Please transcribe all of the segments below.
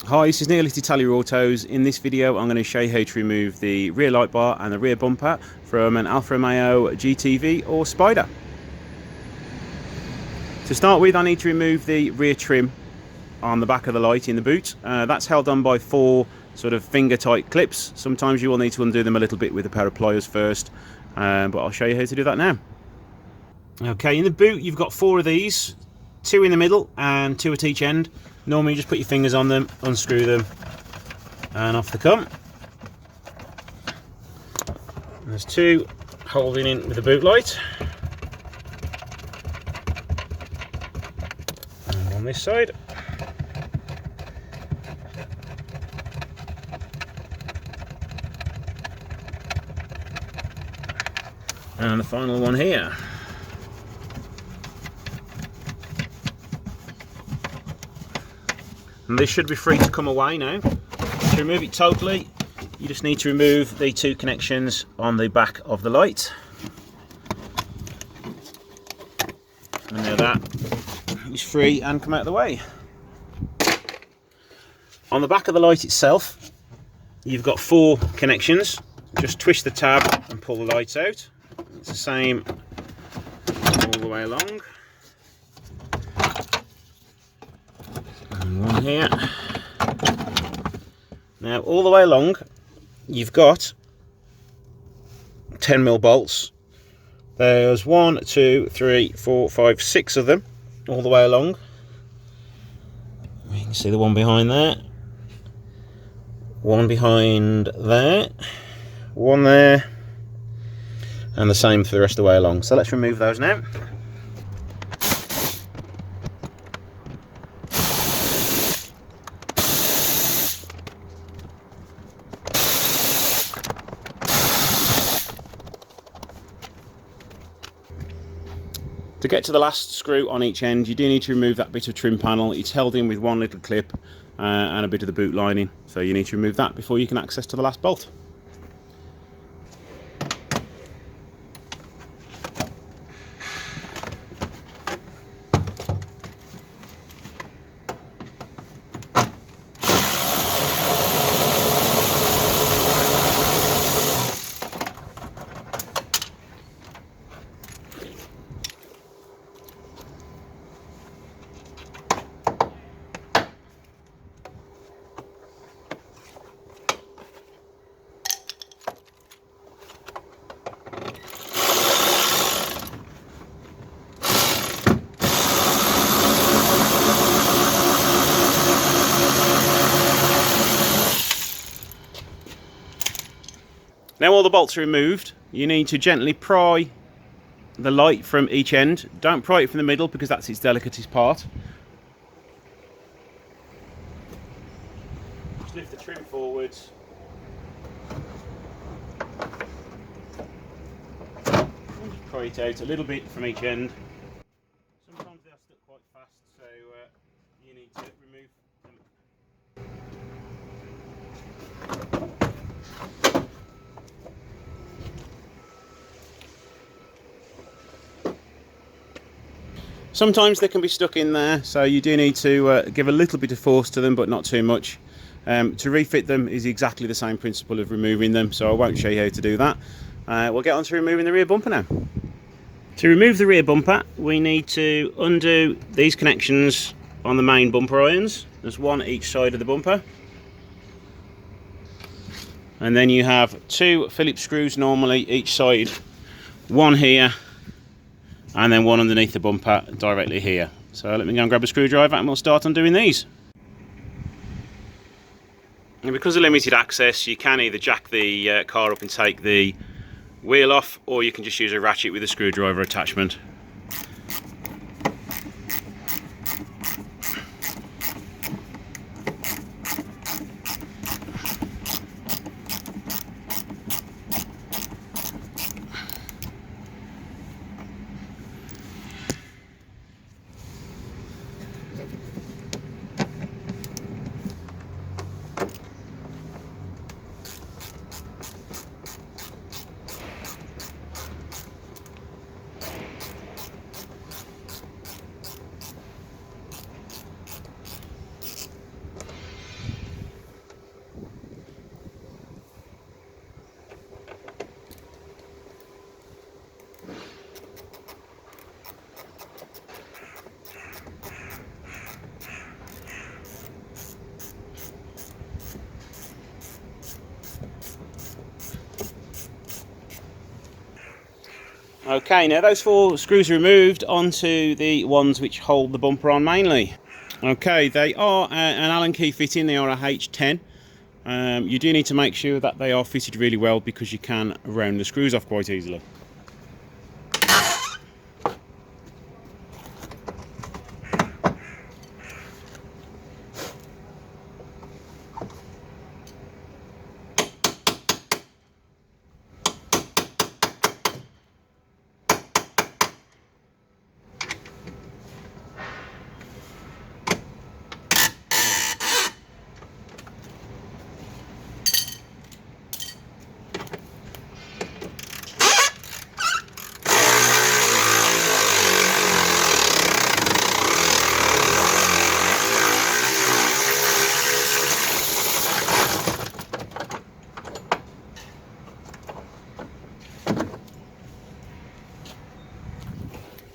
Hi, this is Neil at Italia Autos. In this video I'm going to show you how to remove the rear light bar and the rear bumper from an Alfa Romeo GTV or Spider. To start with, I need to remove the rear trim on the back of the light in the boot. That's held on by 4 sort of finger tight clips. Sometimes you will need to undo them a little bit with a pair of pliers first, but I'll show you how to do that now. Okay, in the boot you've got 4 of these, 2 in the middle and 2 at each end. Normally you just put your fingers on them, unscrew them, and off they come. And there's 2 holding in with the boot light. And on this side. And the final one here. And this should be free to come away now. To remove it totally, you just need to remove the 2 connections on the back of the light. And now that is free and come out of the way. On the back of the light itself, you've got 4 connections. Just twist the tab and pull the lights out. It's the same all the way along. And one here. Now all the way along you've got 10mm bolts. There's 1, 2, 3, 4, 5, 6 of them all the way along. You can see the one behind there, one behind there, one there, and the same for the rest of the way along. So let's remove those now. To get to the last screw on each end, you do need to remove that bit of trim panel. It's held in with 1 little clip and a bit of the boot lining, so you need to remove that before you can access to the last bolt. Now all the bolts are removed, you need to gently pry the light from each end. Don't pry it from the middle because that's its delicatest part. Just lift the trim forwards. And just pry it out a little bit from each end. Sometimes they are stuck quite fast, so you need to remove them. Sometimes they can be stuck in there, so you do need to give a little bit of force to them, but not too much. To refit them is exactly the same principle of removing them, so I won't show you how to do that. We'll get on to removing the rear bumper now. To remove the rear bumper, we need to undo these connections on the main bumper irons. There's 1 each side of the bumper. And then you have 2 Phillips screws normally each side. 1 here, and then 1 underneath the bumper directly here. So let me go and grab a screwdriver and we'll start undoing these. And because of limited access, you can either jack the car up and take the wheel off, or you can just use a ratchet with a screwdriver attachment. Okay, now those 4 screws are removed onto the ones which hold the bumper on mainly. Okay, they are an Allen key fitting, they are a H10. You do need to make sure that they are fitted really well because you can round the screws off quite easily.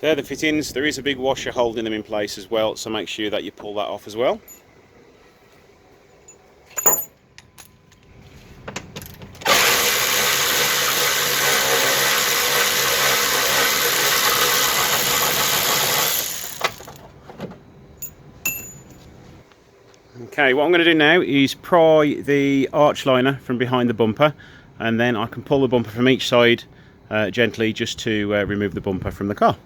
They're the fittings. There is a big washer holding them in place as well, so make sure that you pull that off as well. Okay, what I'm going to do now is pry the arch liner from behind the bumper, and then I can pull the bumper from each side gently just to remove the bumper from the car.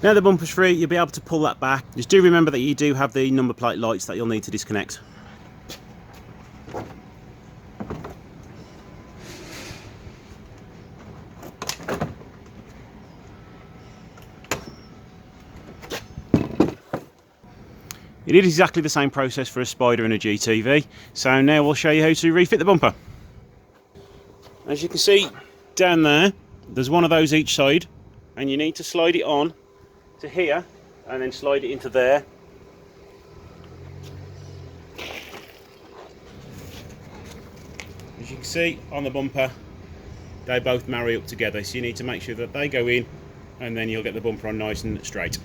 Now the bumper's free, you'll be able to pull that back. Just do remember that you do have the number plate lights that you'll need to disconnect. It is exactly the same process for a Spider and a GTV. So now we'll show you how to refit the bumper. As you can see down there, there's one of those each side, and you need to slide it on to here and then slide it into there. As you can see on the bumper, they both marry up together, so you need to make sure that they go in, and then you'll get the bumper on nice and straight.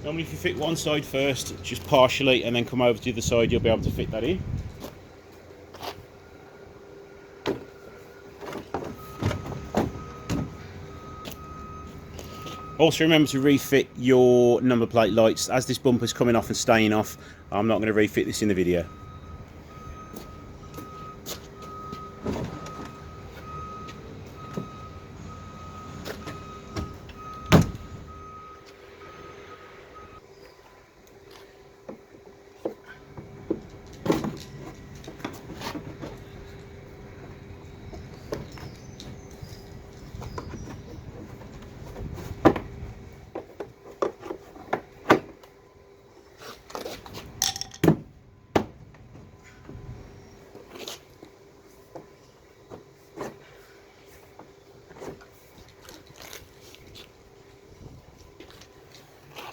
Normally if you fit one side first, just partially, and then come over to the other side, you'll be able to fit that in. Also remember to refit your number plate lights. As this bumper's coming off and staying off, I'm not going to refit this in the video.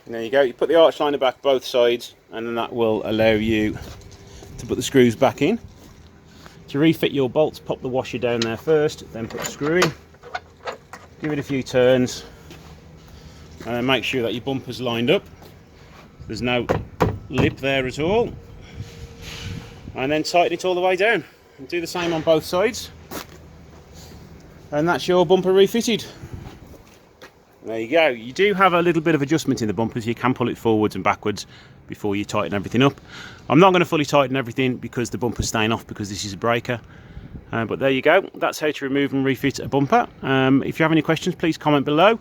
And there you go, you put the arch liner back both sides, and then that will allow you to put the screws back in. To refit your bolts, pop the washer down there first, then put the screw in, give it a few turns, and then make sure that your bumper's lined up. There's no lip there at all. And then tighten it all the way down. And do the same on both sides. And that's your bumper refitted. There you go. You do have a little bit of adjustment in the bumpers. You can pull it forwards and backwards before you tighten everything up. I'm not going to fully tighten everything because the bumper's staying off because this is a breaker. But there you go. That's how to remove and refit a bumper. If you have any questions, please comment below.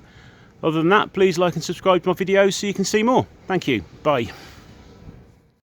Other than that, please like and subscribe to my videos so you can see more. Thank you. Bye.